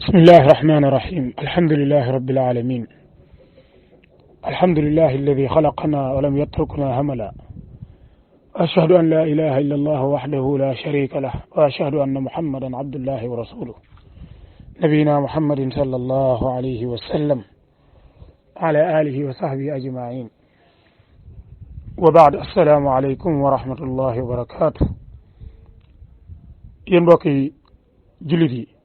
بسم الله الرحمن الرحيم الحمد لله رب العالمين الحمد لله الذي خلقنا ولم يتركنا هملا أشهد أن لا إله إلا الله وحده لا شريك له وأشهد أن محمدا عبد الله ورسوله نبينا محمد صلى الله عليه وسلم على آله وصحبه أجمعين وبعد السلام عليكم ورحمة الله وبركاته ينبغي جلدي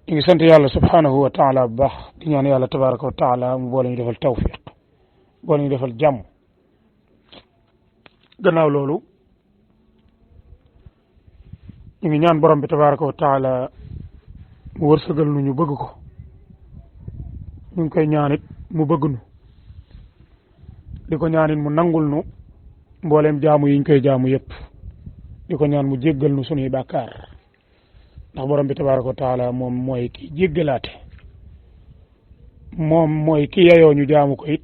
ñu ngi sant yàlla subhanahu wa taala bu baax di ñaan yàlla tabaraka wa taala mu boole ñu defal tawfiq boole ñu defal jàmm gannaaw loolu ñu ngi ñaan borom bi tabaraka wa taala mu wërsëgal nu ñu bëgg ko ñu ngi koy ñaanit mu bëgg nu di ko ñaanit mu nangul nu mbooleem jaamu yi ñu koy jaamu yépp di ko ñaan mu jéggal nu sunuy bàkkaar ndax borom bi tabaraka wa taala moom mooy ki jéggalaate moom mooy ki yayoo ñu jaamu ko it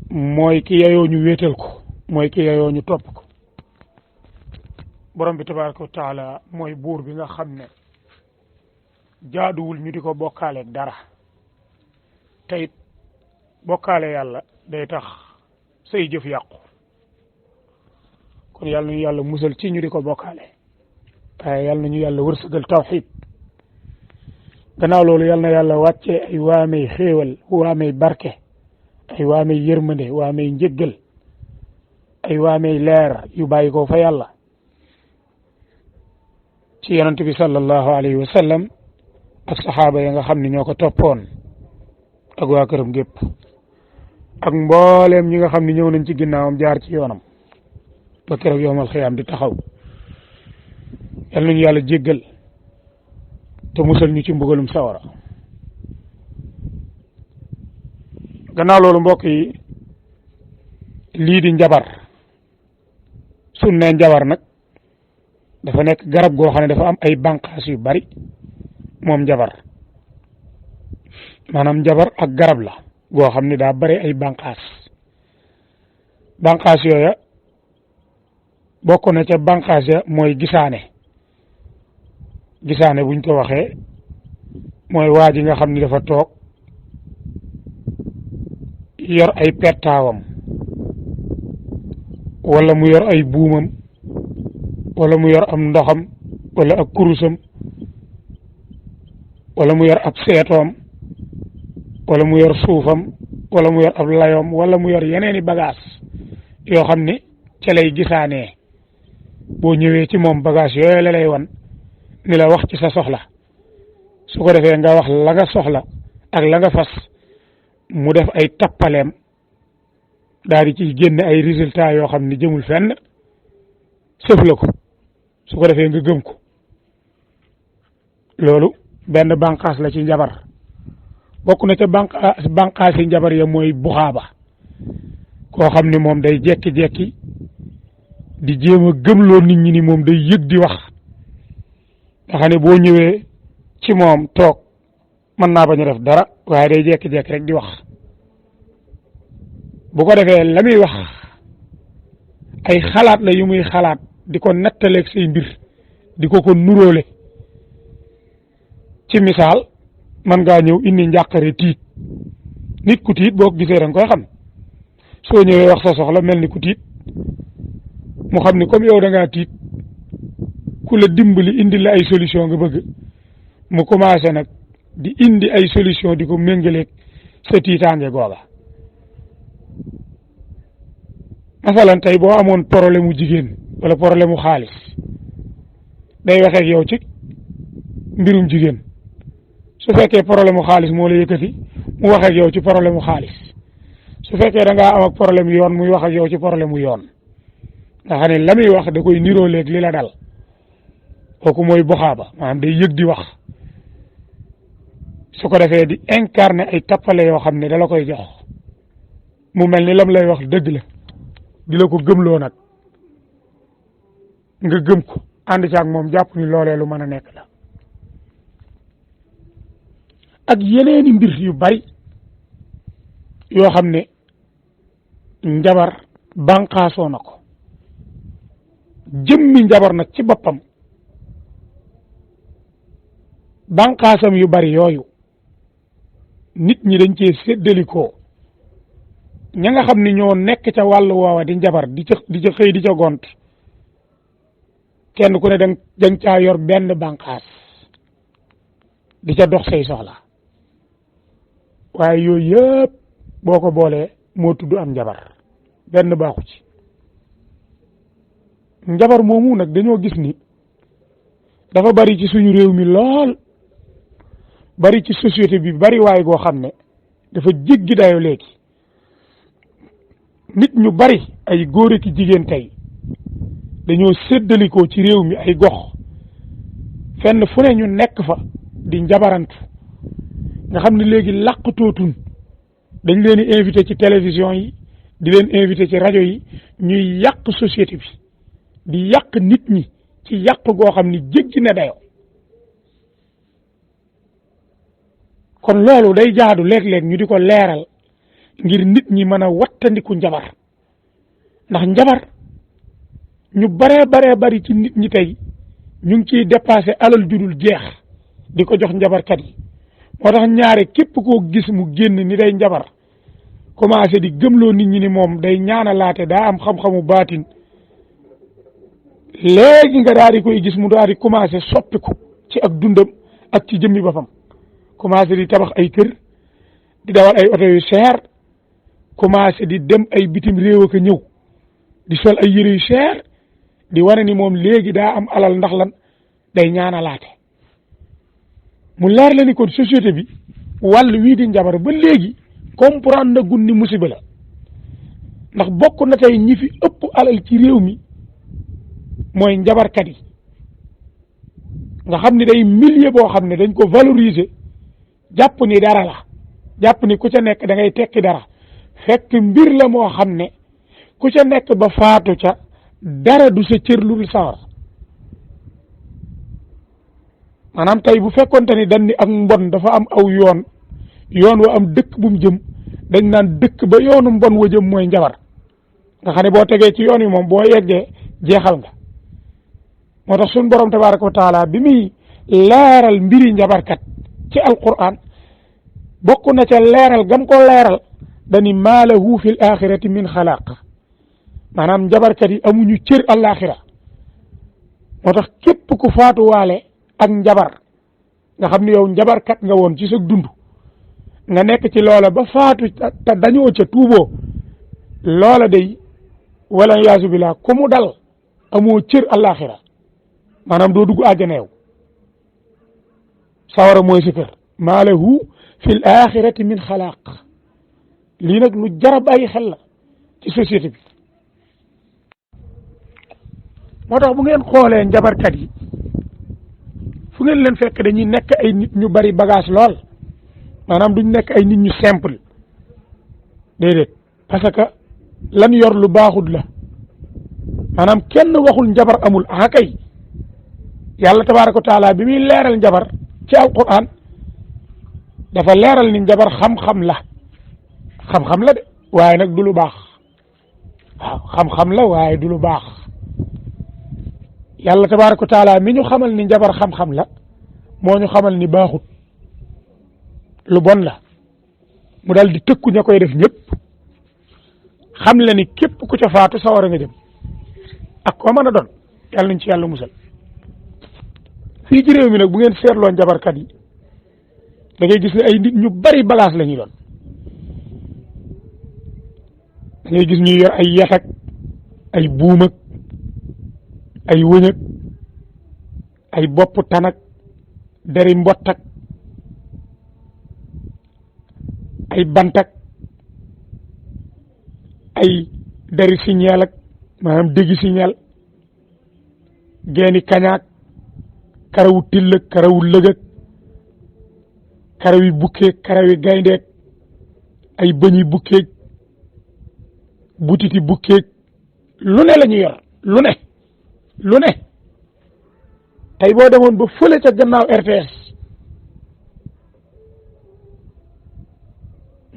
mooy ki yayoo ñu wéetal ko mooy ki yayoo ñu topp ko borom bi tabaraka wa taala mooy buur bi nga xam ne jaaduwul ñu di ko bokkaaleeg dara te it bokkaale yàlla day tax say jëf yàqu kon yàlla nañu yàlla musal ci ñu di ko bokkaale waaye yal nañu yàlla wërsëgal tawxiid gannaaw loolu yal na yàlla wàccee ay waamey xéewal waamey barke ay waamey yërmande waamey njëggal ay waamey leer yu bàyyi ko fa yàlla ci yonent bi sallallahu alayhi wa sallam ak saxaaba ya nga xam ne ñoo ko toppoon ak waa këram gépp ak mbooleem ñi nga xam ne ñëw nañ ci ginnaawam jaar ci yoonam ba keroog yowmal xiyaam di taxaw yal nañu yàlla jéggal te musal ñu ci mbugalum sawara gannaaw loolu mbokk yi lii di njabar suñ ne njabar nag dafa nekk garab goo xam ne dafa am ay bànqaas yu bari moom njabar maanaam njabar ak garab la goo xam ne daa bari ay bànqaas yooya bokk na ca bànqaas ya mooy gisaane buñ ko waxee mooy waa ji nga xam ni dafa toog yor ay pettaawam wala mu yor ay buumam wala mu yor am ndoxam wala ak kurusam wala mu yor ab seetoom wala mu yor suufam wala mu yor ab layoom wala mu yor yeneeni bagage yoo xam ni ca lay gisaanee boo ñëwee ci moom bagage yooyu la lay wan ni la wax ci sa soxla su ko defee nga wax la nga soxla ak la nga fas mu def ay tappaleem daal di ci génne ay résultats yoo xam ni jëmul fenn sëf la ko su ko defee nga gëm ko loolu benn bànqaas la ci njabar bokk na ca bànqaas yi njabar ya mooy buxaaba koo xam ni moom day jekki-jekki di jéem a gëmloo nit ñi ni moom day yëg di wax nga xam ne boo ñëwee ci moom toog mën naa bañ a def dara waaye day jekki-jekki rek di wax bu ko defee la muy wax ay xalaat la yu muy xalaat di ko nettaleeg say mbir di ko nuróole ci misaal man ngaa ñëw indi njàqare tiit nit ku tiit boo ko gisee da nga koy xam soo ñëwee wax sa soxla mel ni ku tiit mu xam ni comme yow da ngaa tiit ku la dimbali indi la ay solution nga bëgg mu commencé nag di indi ay solution di ko méngaleeg sa tiitaange googa masalan tey boo amoon problème mu jigéen wala problème mu xaalis day waxee ak yow ci mbirum jigéen su fekkee problème mu xaalis moo la yëkkati mu wax ak yow ci problème mu xaalis su fekkee da ngaa am ak problème yoon muy wax ak yow ci problème mu yoon nga xam ne la muy wax da koy niroo léeg li la dal kooku mooy buxaaba maanaam day yëg di wax su ko defee di incarner ay tappale yoo xam ne da la koy jox mu mel ni lam lay wax dëgg la di la ko gëmloo nag nga gëm ko ànd ci ak moom jàpp ni loolee lu mën a nekk la ak yeneeni mbir yu bari yoo xam ne njabar bànqaasoo na ko jëmmi njabar nag ci boppam bànqaasam yu bari yooyu nit ñi dañ cee séddalikoo ña nga xam ni ñoo nekk ca wàllu woowa di njabar di ca xëy di ca gont kenn ku ne dang caa yor benn bànqaas di ca dox say soxla waaye yooyu yëpp boo ko boolee moo tudd am njabar benn baaxu ci njabar moomu nag dañoo gis ni dafa bari ci suñu réew mi lool bari ci société bi bari waay goo xam ne dafa jéggi dayo léegi nit ñu bari ay góor ak jigéen tey dañoo séddalikoo ci réew mi ay gox fenn fu ne ñu nekk fa di njabarantu nga xam ne léegi làqatootun dañ leen di invité ci télévision yi di leen invité ci rajo yi ñuy yàq société bi di yàq nit ñi ci yàq goo xam ni jéggi na dayo kon loolu day jaadu léeg-léeg ñu di ko leeral ngir nit ñi mën a wattandiku njabar ndax njabar ñu baree bari ci nit ñi tey ñu ngi ciy dépassé alal judul jeex di ko jox njabarkat yi moo tax ñaare képp koo gis mu génn ni day njabar commencé di gëmloo nit ñi ni moom day ñaanalaate daa am xam-xamu baatin léegi nga daal di koy gis mu daal di commencé soppiku ci ak dundam ak ci jëmmi boppam commencé di tabax ay kër di dawal ay oto yu cher commencé di dem ay bitim réew ak ñëw di sol ay yére yu cher di wane ni moom léegi daa am alal ndax lan day ñaanalaate mu leer la ni kon société bi wàll wii di njabar ba léegi comprendre na gun ni musiba la ndax bokk na tey ñi fi ëpp alal ci réew mi mooy njabarkat yi nga xam ni day milieu boo xam ne dañ ko valoriser jàpp ni dara la jàpp ni ku ca nekk da ngay tekki dara fekk mbir la moo xam ne ku ca nekk ba faatu ca dara du sa cër lu sawar maanaam tey bu fekkonte ni dañ ni ak mbon dafa am aw yoon wa am dëkk bu mu jëm dañ naan dëkk ba yoonu mbon wa jëm mooy njabar nga xam ne boo tegee ci yoon wi moom boo yeggee jeexal nga moo tax suñ borom tabaraka wa taala bi muy leeral mbiri njabarkat ci alquran bokk na ca leeral gam ko leeral dani maa lahu fi l axirati min xalaq maanaam njabarkat yi amuñu cër alaxira moo tax képp ku faatuwaale ak njabar nga xam ne yow njabarkat nga woon ci sa dund nga nekk ci loola ba faatu te dañoo ca tuuboo loola day wala yaasu billah ku mu dal amoo cër alaxira maanaam doo dugg àjjana yow sawara mooy sa kër maa lahu fi l axirati min xalaq lii nag lu jar a bàyyi xel la ci société bi moo tax bu ngeen xoolee njabarkat yi fu ngeen leen fekk dañuy nekk ay nit ñu bari bagage lool maanaam duñ nekk ay nit ñu simple déedéet parce que lan yor lu baaxut la maanaam kenn waxul njabar amul ah kay yàlla tabaaraka wa taala bi muy leeral njabar ci alquran dafa leeral ni njabar xam-xam la de waaye nag du lu baax waaw xam-xam la waaye du lu baax yàlla tabaaraka wa taala mi ñu xamal ni njabar xam-xam la moo ñu xamal ni baaxut lu bon la mu dal di tëkku ña koy def ñëpp xam le ni képp ku ca faatu sawara nga jëm ak koo mën a doon yàlla nañ ci yàlla musal fii ci réew mi nag bu ngeen seetloo njabarkat yi da ngay gis ne ay nit ñu bari bagage la ñuy doon da ngay gis ñuy yor ay yat ak ay buum ak ay wëñ ak ay bopp tanak deri mbott ak ay bantak ay deri siñeel ak maanaam déggi siñeel geeni kañaak karawu till ak karawu lëg ak karawi bukkeeg karawi gayndeek ay bëñi bukkeeg butiti bukkeeg lu ne la ñu yor lu ne tey boo demoon ba fële ca gannaaw RTS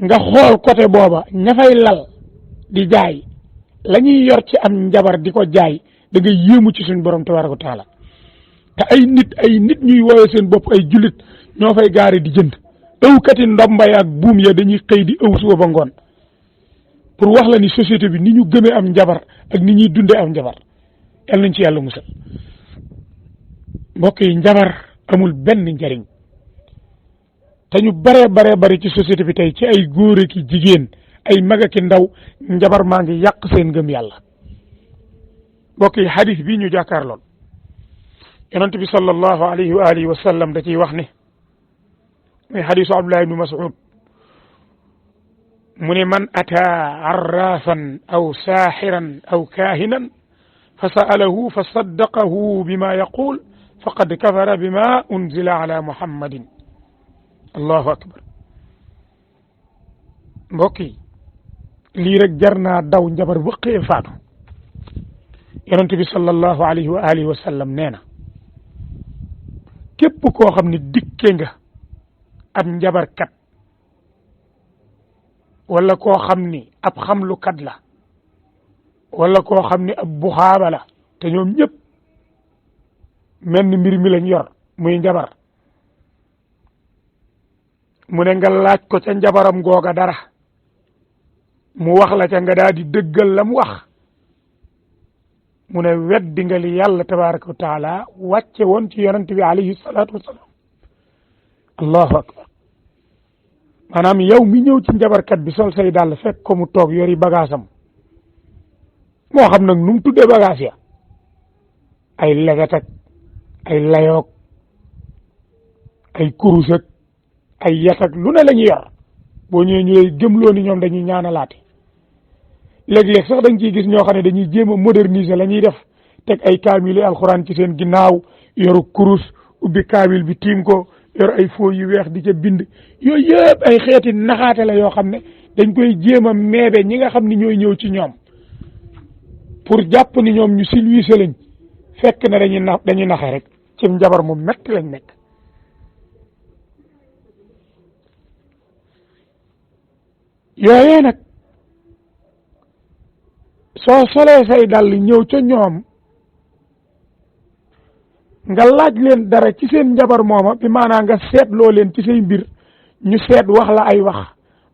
nga xool côté booba ña fay lal di jaay la ñuy yor ci am njabar di ko jaay da ngay yéemu ci suñu borom tabaaraka wa taala te ay nit ñuy woowee seen bopp ay jullit ñoo fay gaare di jënd ëwkati ndombay ak buum ya dañuy xëy di ëw suba ba ngoon pour wax la ni société bi ni ñu gëmee am njabar ak ni ñuy dundee am njabar yal nañ ci yàlla musal mbokk yi njabar amul benn njariñ te ñu bare bari ci société bi tey ci ay góor ak jigéen ay mag ak ndaw njabar maa ngi yàq seen ngëm yàlla mbokk yi hadith bi ñu jàkkaarloon yonent bi sallallahu alayhi wa alihi wa sallam da ciy wax ne muy hadithu Abdullah ibn Mas'ud mu ne man ataa arrafan aw saaxiran aw kaahinan fa sa'alahu fa saddaqahu bima yaqul faqad kafara bima unzila ala muhammadin allahu akbar mbokk yi lii rek jar naa daw njabar bu xëyee faatu yonent bi sallallahu alayhi wa alihi wa sallam nee na képp koo xam ne dikke nga ab njabarkat wala koo xam ni ab xamlukat la wala koo xam ni ab buxaaba la te ñoom ñëpp mel ni mbir mi lañ yor muy njabar mu ne nga laaj ko ca njabaram googa dara mu wax la ca nga daal di dëggal la mu wax mu ne weddi nga li yàlla tabaraka wa taala wàcce woon ci yonent bi alayhi salaatu wasalaam allahu akbar maanaam yow mi ñëw ci njabarkat bi sol say dàll fekk ko mu toog yori bagaasam moo xam nag nu mu tuddee bagaas ya ay leget ak ay layoog ay kurus ak ay yat ak lu ne la ñu yor boo ñëwee ñëwee gëmloo ni ñoom dañuy ñaanalaate léeg-léeg sax dañ ciy gis ñoo xam ne dañuy jéem a moderniser la ñuy def teg ay kaamil alxuraan ci seen ginnaaw yoru kurus ubbi kaamil bi tiim ko yor ay fooy yu weex di ca bind yooyu yëpp ay xeeti naxaate la yoo xam ne dañ koy jéem a meebe ñi nga xam ni ñooy ñëw ci ñoom pour jàpp ni ñoom ñu silwiise lañ fekk na dañuy naxe rek ci njabar mu metti lañ nekk yooyee nag soo solee say dàll ñëw ca ñoom nga laaj leen dara ci seen njabar mooma bi maanaam nga seetloo leen ci say mbir ñu seet wax la ay wax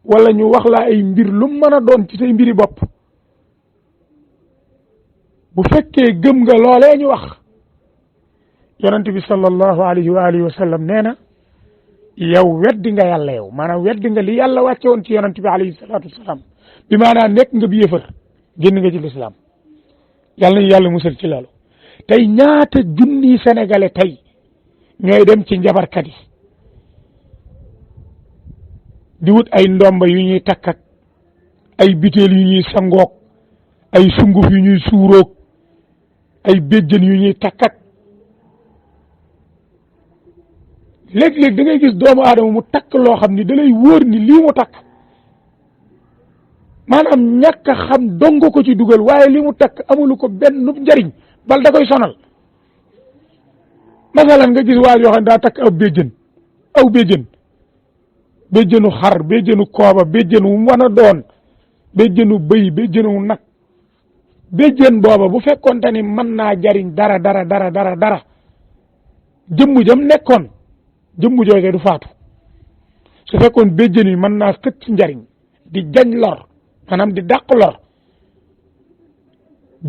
wala ñu wax la ay mbir lu mën a doon ci say mbiri bopp bu fekkee gëm nga loolee ñu wax yonent bi sallallahu alayhi wa alihi wa sallam nee na yow weddi nga yàlla yow maanaam weddi nga li yàlla wàcce woon ci yonent bi alayhi salaatu wasalaam bi maanaam nekk nga bi yëfër génn nga ci lislaam yàlla nañu yàlla musal ci loolu tey ñaata junni sénégalais tey ñooy dem ci njabarkat yi di wut ay ndomba yu ñuy takk ak ay biteel yu ñuy sangook ay sunguf yu ñuy suuroog ay béjjën yu ñuy takk ak léeg-léeg da ngay gis doomu aadama mu takk loo xam ni da lay wóor ni lii mu takk maanaam ñàkk a xam dong ko ci dugal waaye li mu takk amulu ko benn njariñ bal da koy sonal masalan nga gis waa yoo xam ne daa takk aw béjjënu xar béjjënu kooba béjjënu mën a doon béjjënu bëy béjjënu nag béjjën booba bu fekkoonte ni mën naa jariñ dara jëmm jam nekkoon jëmm jooje du faatu su fekkoon béjjën yi mën naa xëcc njariñ di jañ lor maanaam di dàq lor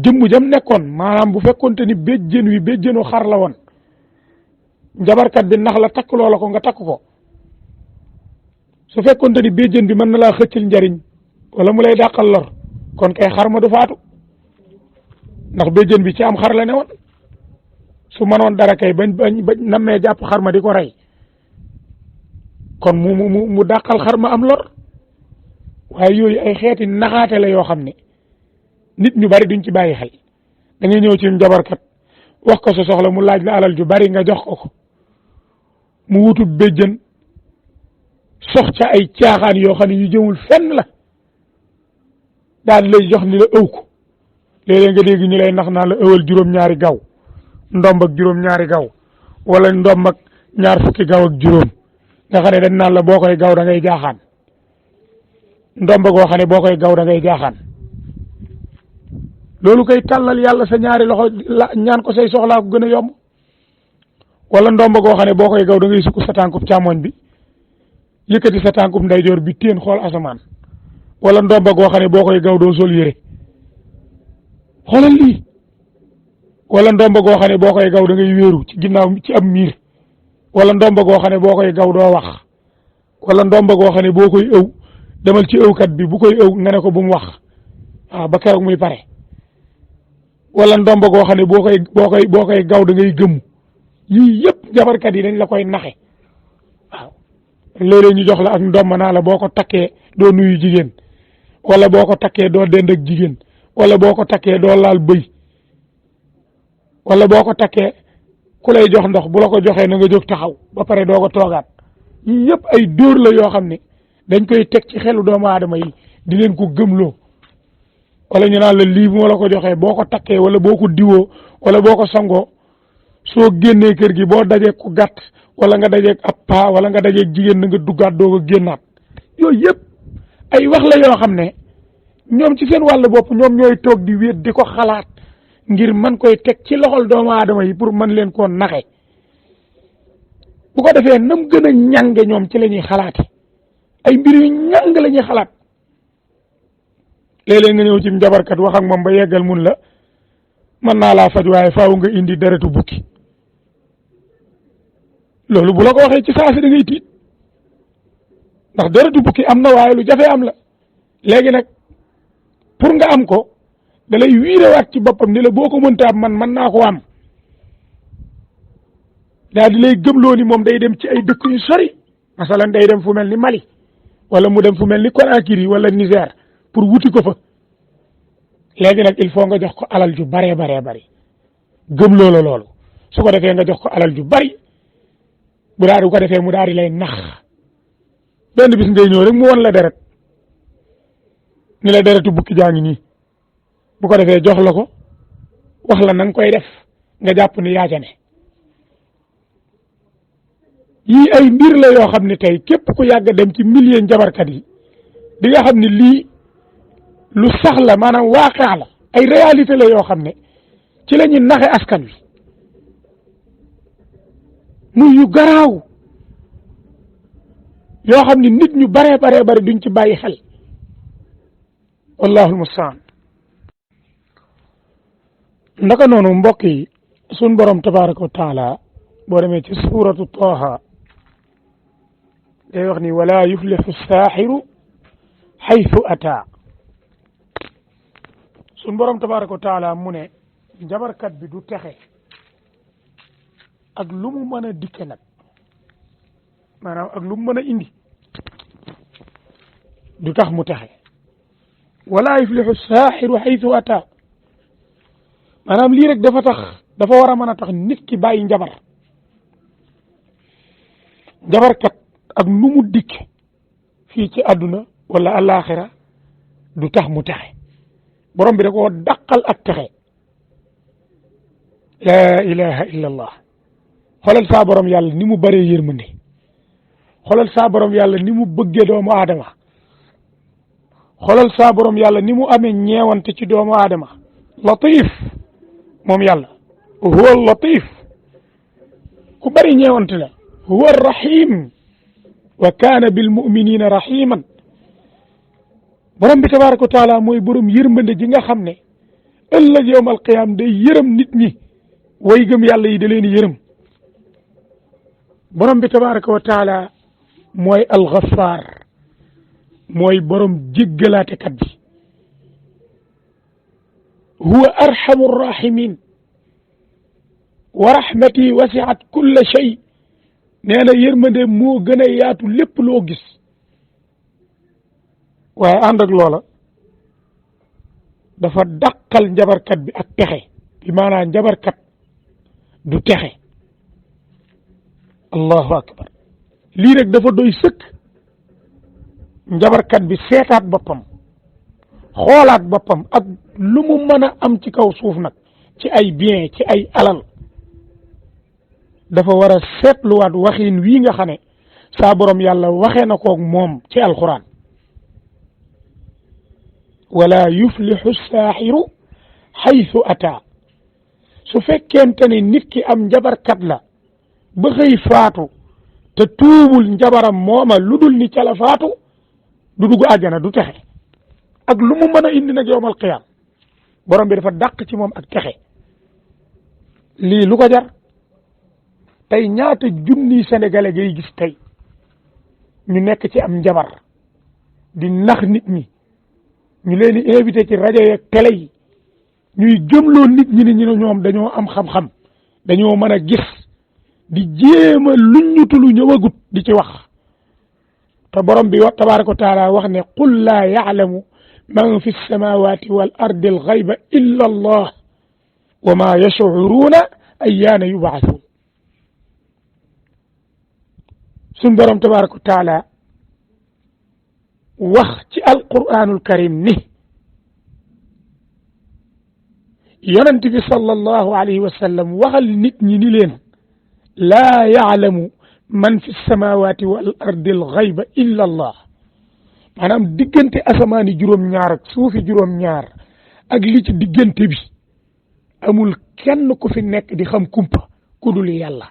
jëmm jam nekkoon maanaam bu fekkoonte ni béjjën wi béjjënu xar la woon njabarkat bi nax la takk loola ko nga takk ko su fekkoonte ni béjjën bi mën na laa xëccal njariñ wala mu lay dàqal lor kon kay xar ma du faatu ndax béjjën bi ci am xar la ne woon su mënoon dara kay bañ nammee jàpp xar ma di ko rey kon mu dàqal xar ma am lor waaye yooyu ay xeeti naxaate la yoo xam ne nit ñu bari duñ ci bàyyi xel da ngay ñëw ci njabarkat wax ko sa soxla mu laaj la alal ju bari nga jox ko mu wutub béjjën sox ca ay caaxaan yoo xam ne yu jëmul fenn la daal lay jox ni la ëw ko léeg-léeg nga dégg ñu lay nax naa la ëwal juróom-ñaari gaw ndomb ak juróom-ñaari gaw wala ndomb ak ñaar fukki gaw ak juróom nga xam ne dañ naan la boo koy gaw da ngay jaaxaan ndomb goo xam ne boo koy gaw da ngay jaaxaan loolu koy tàllal yàlla sa ñaari loxo ñaan ko say soxlaa ko gën a yomb wala ndomba goo xam ne boo koy gaw da ngay sukk sa tànkub càmmoñ bi yëkkati sa tànkub ndeyjoor bi téen xool asamaan wala ndomba goo xam ne boo koy gaw doo sol yére xoolal lii wala ndomba goo xam ne boo koy gaw da ngay wéeru ci ginnaaw ci ab miir wala ndomba goo xam ne boo koy gaw doo wax wala ndomba goo xam ne boo koy ëw demal ci ëwkat bi bu koy ëw nga ne ko bu mu wax waaw ba keroog muy pare wala ndomba goo xam ne boo koy gaw da ngay gëmm yii yëpp jabarkat yi dañ la koy naxe waaw léeg-léeg ñu jox la ak ndomba naa la boo ko takkee doo nuyu jigéen wala boo ko takkee doo dend ak jigéen wala boo ko takkee doo laal bëy wala boo ko takkee ku lay jox ndox bu la ko joxee na nga jóg taxaw ba pare doo ko toogaat yii yëpp ay dóor la yoo xam ne dañ koy teg ci xelu doomu aadama yi di leen ko gëmloo wala ñu naan la lii bu ma la ko joxee boo ko takkee wala boo ko diwoo wala boo ko sangoo soo génnee kër gi boo dajee ku gàtt wala nga dajeeg ab paa wala nga dajeeg jigéen na nga duggaat doo ko génnaat yooyu yëpp ay wax la yoo xam ne ñoom ci seen wàll bopp ñoom ñooy toog di wéet di ko xalaat ngir man koy teg ci loxol doomu aadama yi pour mën leen koo naxe bu ko defee nam gën a ñànge ñoom ci la ñuy xalaate ay mbir yu ñàng la ñuy xalaat léeg-léeg nga ñëw ci njabarkat wax ak moom ba yeggal mun la mën naa laa faj waaye faaw nga indi deretu bukki loolu bu la ko waxee ci saa si da ngay tiit ndax deretu bukki am na waaye lu jafe am la léegi nag pour nga am ko da lay wiirewaat ci boppam ni la boo ko mënta am man mën naa ko am daal di lay gëmloo ni moom day dem ci ay dëkk yu sori masalan day dem fu mel ni Mali wala mu dem fu mel ni Conakry wala Niger pour wuti ko fa léegi nag il faut nga jox ko alal ju baree bari gëmloo la loolu su ko defee nga jox ko alal ju bari bu daal di ko defee mu daal di lay nax benn bis ngay ñëw rek mu won la deret ni la deretu bukki jaa ngi nii bu ko defee jox la ko wax la na nga koy def nga jàpp ni yaa ca ne yii ay mbir la yoo xam ne tey képp ku yàgg dem ci milieu njabarkat yi di nga xam ne lii lu sax la maanaam waaqaa la ay réalité la yoo xam ne ci la ñuy naxe askan wi muy yu garaaw yoo xam ne nit ñu baree bari duñ ci bàyyi xel wallahu almustaan ndaka noonu mbokk yi sun borom tabaraka wa taala boo demee ci suratu Taaha day wax ni wala yuflixu saaxiru xaytu ataa sun borom tabaraka wa taala mu ne njabarkat bi du texe ak lu mu mën a dikke nag maanaam ak lu mu mën a indi du tax mu texe wala yuflixu saaxiru xaytu ataa maanaam lii rek dafa war a mën a tax nit ki bàyyi njabarkat ak nu mu dikk fii ci àdduna wala alaxira du tax mu texe borom bi da koo dàqal ak texe laa ilaha illa allah xoolal saa borom yàlla ni mu bëree yërmande xoolal saa borom yàlla ni mu bëggee doomu aadama xoolal saa borom yàlla ni mu amee ñeewante ci doomu aadama latif moom yàlla huwa latif ku bëri ñeewante la huwa rahim wa kaana bil muminina rahiman borom bi tabaraka wa taala mooy borom yërmande ji nga xam ne ëllëg yowm alqiyam day yërëm nit ñi way gëm yàlla yi da leen yërëm borom bi tabaraka wa taala mooy alxafaar mooy borom jéggalaatekat bi huwa arhamu rahimin wa rahmati wasiat kulla shay nee na yërmande moo gën a yaatu lépp loo gis waaye ànd ak loola dafa dàqal njabarkat bi ak texe bi maanaam njabarkat du texe allahu akbar lii rek dafa doy sëkk njabarkat bi seetaat boppam xoolaat boppam ak lu mu mën a am ci kaw suuf nag ci ay bien ci ay alal dafa war a seetluwaat waxin wii nga xam ne saa borom yàlla waxee na koog moom ci alquran wala yuflixu saaxiru xaytu ataa su fekkente ne nit ki am njabarkat la ba xëy faatu te tuubul njabaram mooma lu dul ni ca la faatu du dugg àjjana du texe ak lu mu mën a indi nag yowmal qiyaam borom bi dafa dàq ci moom ak texe lii lu ko jar tey ñaata junni sénégalais ngay gis tey ñu nekk ci am njabar di nax nit ñi ñu leen di invité ci rajo yeeg télé yi ñuy gëmloo nit ñi ni ñu ñoom dañoo am xam-xam dañoo mën a gis di jéem a luññutu lu ñëwagut di ci wax te borom bi wa tabaaraka wa taala wax ne qul laa ya'lamu man fi samawati wal ardi al ghayba illa allah wa ma yash'uruna ayyaana yub'athun suñ borom tabaaraka wa taala wax ci alquranul karim ni yonent bi sallallahu alayhi wa sallam waxal nit ñi ni leen laa ya'lamu man fi samawati wal ardi al ghayba illa allah maanaam diggante asamaani juróom-ñaar ak suufi juróom-ñaar ak li ci diggante bi amul kenn ku fi nekk di xam kumpa ku dul yàlla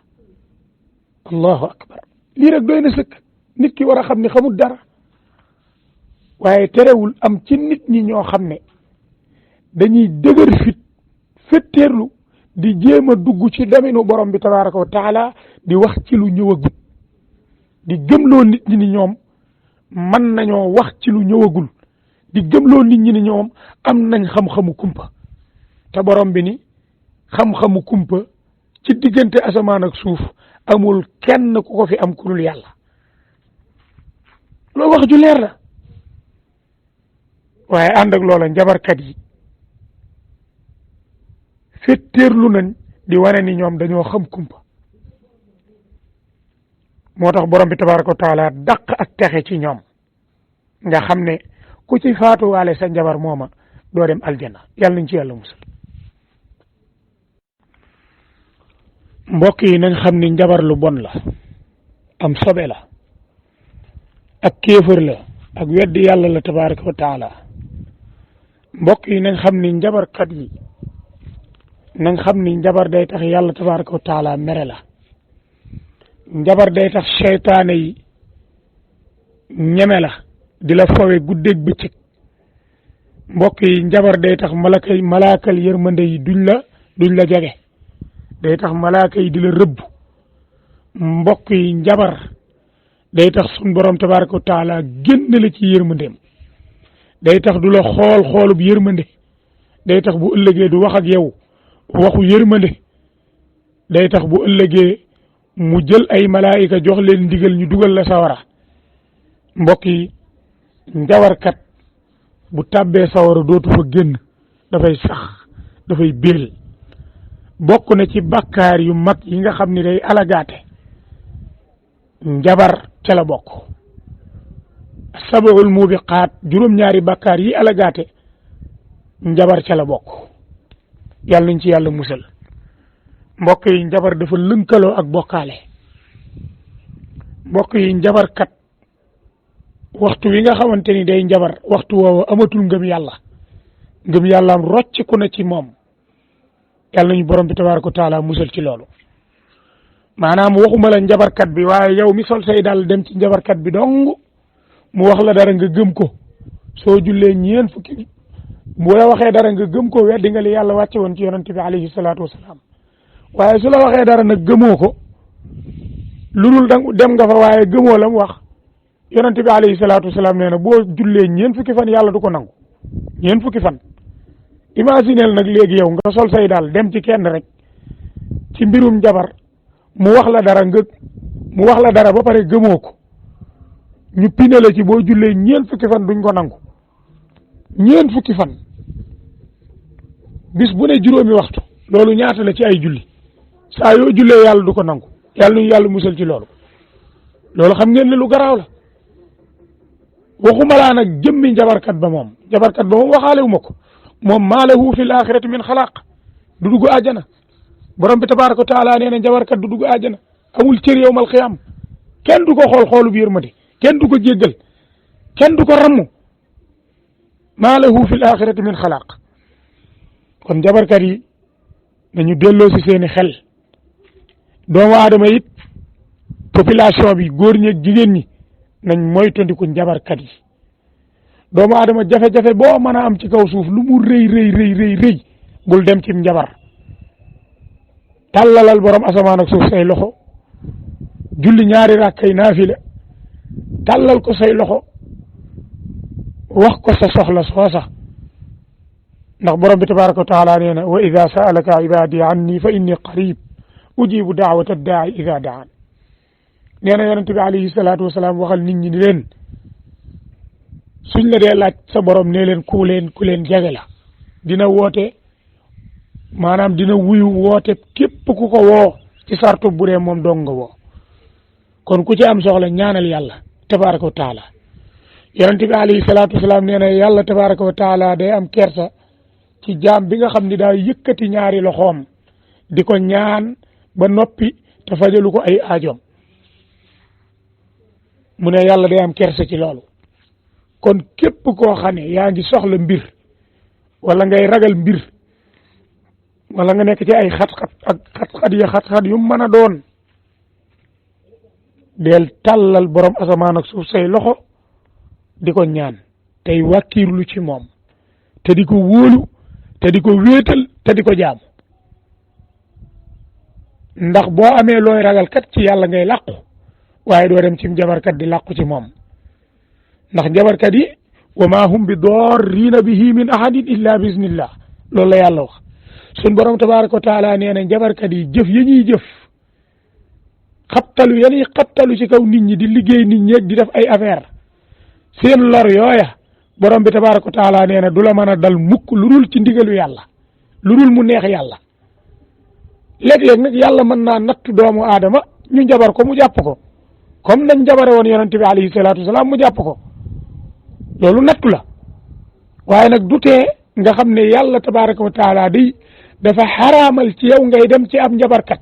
allahu akbar lii rek doy na sëkk nit ki war a xam ne xamul dara waaye terewul am ci nit ñi ñoo xam ne dañuy dëgër fit fetteerlu di jéem a dugg ci dominu borom bi tabaraka wa taala di wax ci lu ñëwagul di gëmloo nit ñi ni ñoom mën nañoo wax ci lu ñëwagul di gëmloo nit ñi ni ñoom am nañ xam-xamu kumpa te borom bi ni xam-xamu kumpa ci diggante asamaan ak suuf amul kenn ku ko fi am ku dul yàlla loolu wax ju leer la waaye ànd ak loola njabarkat yi fetteerlu nañ di wane ni ñoom dañoo xam kumpa moo tax borom bi tabaraka wa taala dàq ak texe ci ñoom nga xam ne ku ci faatuwaale sa njabar mooma doo dem aljana yàlla nañ ci yàlla musal mbokk yi nañ xam ni njabar lu bon la am sobe la ak kéefër la ak weddi yàlla la tabaraka wa taala mbokk yi nañ xam ni njabarkat yi nañ xam ni njabar day tax yàlla tabaraka wa taala mere la njabar day tax seytaane yi ñeme la di la fowe guddeeg bëccëg mbokk yi njabar day tax malaakal yërmande yi duñ la jege day tax malaaka yi di la rëbb mbokk yi njabar day tax sun borom tabaraka wa taala génn la ci yërmandeem day tax du la xoolub yërmande day tax bu ëllëgee du wax ak yow waxu yërmande day tax bu ëllëgee mu jël ay malaayika jox leen ndigal ñu dugal la sawara mbokk yi njabarkat bu tàbbee sawara dootu fa génn dafay sax dafay béel bokk na ci bakkaar yu mag yi nga xam ni day alagaate njabar ca la bokk sab'ul mubiqaat juróom-ñaari bakkaar yi alagaate njabar ca la bokk yàlla nañ ci yàlla musal mbokk yi njabar dafa lënkaloo ak bokkaale mbokk yi njabarkat waxtu wi nga xamante ni day njabar waxtu woowu amatul ngëm yàlla am rocciku na ci moom yàlla nañu borom bi tabaaraka wa taala musal ci loolu maanaam waxuma la njabarkat bi waaye yow mi sol say dal dem ci njabarkat bi dong mu wax la dara nga gëm ko soo jullee ñeen fukki bu la waxee dara nga gëm ko weddi nga li yàlla wàcce woon ci yonent bi alayhi salaatu wasalaam waaye su la waxee dara nag gëmoo ko lu dul dem nga fa waaye gëmoo la mu wax yonent bi alayhi salaatu wasalaam nee na boo jullee ñeen fukki fan yàlla du ko nangu ñeen fukki fan imagineel nag léegi yow nga sol say daal dem ci kenn rek ci mbirum njabar mu wax la dara ba pare gëmoo ko ñu pine la ci boo jullee ñeen fukki fan duñ ko nangu ñeen fukki fan bis bu ne juróomi waxtu loolu ñaata la ci ay julli saa yoo jullee yàlla du ko nangu yàlla ñu yàlla musal ci loolu xam ngeen ne lu garaaw la waxuma laa nag jëmmi njabarkat ba moom waxaale wu ma ko moom maa lahu fil axirati min xalaaq du dugg àjjana borom bi tabaaraka wa taala nee na njabarkat du dugg àjjana amul cër yawmal qiyaam kenn du ko xoolub yërmande kenn du ko jéggal kenn du ko ramm maa lahu fil axirati min xalaaq kon njabarkat yi nañu delloo si seeni xel doomu aadama it population bi góor ñi ak jigéen ñi nañ moytandiku njabarkat yi doomu aadama jafe-jafe boo mën a am ci kaw suuf lu mu rëy rëy bul dem ci njabar tàllalal borom asamaan ak suuf say loxo julli ñaari rakkay naafila tàllal ko say loxo wax ko sa soxla soosa ndax borom bi tabaraka wa taala nee na wa ida saalaka ibadi anni fa inni qarib ujibu daawata daai ida daan nee na yonente bi alayhi salaatu wasalaam waxal nit ñi ni leen suñ la dee laaj sa borom ne leen ku leen jege la dina woote maanaam dina wuyu woote képp ku ko woo ci sartu bu dee moom dong nga woo kon ku ci am soxla ñaanal yàlla tabaraka wa taala yonente bi alayhi salaatu wasalaam nee na yàlla tabaraka wa taala day am kersa ci jaam bi nga xam ni daa yëkkati ñaari loxoom di ko ñaan ba noppi te fajalu ko ay aajoom mu ne yàlla day am kersa ci loolu kon képp koo xam ne yaa ngi soxla mbir wala ngay ragal mbir wala nga nekk ci ay xat-xat yu mën a doon del tàllal borom asamaan ak suuf say loxo di ko ñaan tey wàkkiirlu ci moom te di ko wóolu te di ko wéetal te di ko jaam ndax boo amee looy ragal kat ci yàlla ngay làqu waaye doo dem ci njabarkat di làqu ci moom ndax njabarkat yi wa ma hum bi darrina bihi min ahadin illa bi iznillah loolu la yàlla wax sun borom tabaraka wa taala nee na njabarkat yi jëf ya ñuy jëf xabtalu yanuy xabtalu ci kaw nit ñi di liggéey nit ñi di def ay affaire seen lor yooya borom bi tabaraka wa taala nee na du la mën a dal mukk lu dul ci ndigalu yàlla lu dul mu neex yàlla léeg-léeg nag yàlla mën naa nattu doomu aadama ñu njabar ko mu jàpp ko comme nañ njabare woon yonente bi alayhi salaatu wasalaam mu jàpp ko loolu nattu la waaye nag du tee nga xam ne yàlla tabaraka wa taala day dafa xaraamal ci yow ngay dem ci ab njabarkat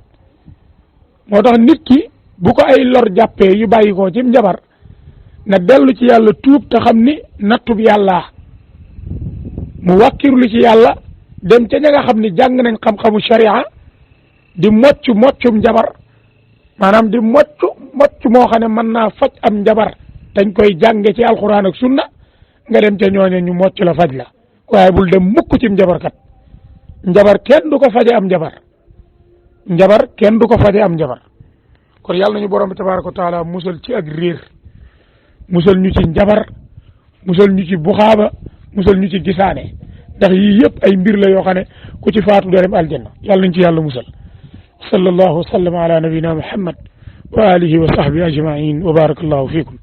moo tax nit ki bu ko ay lor jàppee yu bàyyi ko ci njabar na dellu ci yàlla tuub te xam ni nattub yàlla mu wàkkirlu ci yàlla dem ca ña nga xam ni jàng nañ xam-xamu sharia di moccum njabar maanaam di mocc moo xam ne mën naa faj am njabar dañ koy jànge ci alquran ak sunna nga dem ca ñooñe ñu mocc la faj la waaye bul dem mukk ci njabarkat njabar kenn du ko faje am njabar kenn du ko faje am njabar kon yàlla nañu borom bi tabaraka wa taala musal ci ak réer musal ñu ci njabar musal ñu ci buxaaba musal ñu ci gisaane ndax yii yëpp ay mbir la yoo xam ne ku ci faatu doo dem aljanna yàlla nañ ci yàlla musal sallallahu wa sallam ala nabina muhammad wa alihi wa sahbihi ajmain wa barakallahu fikum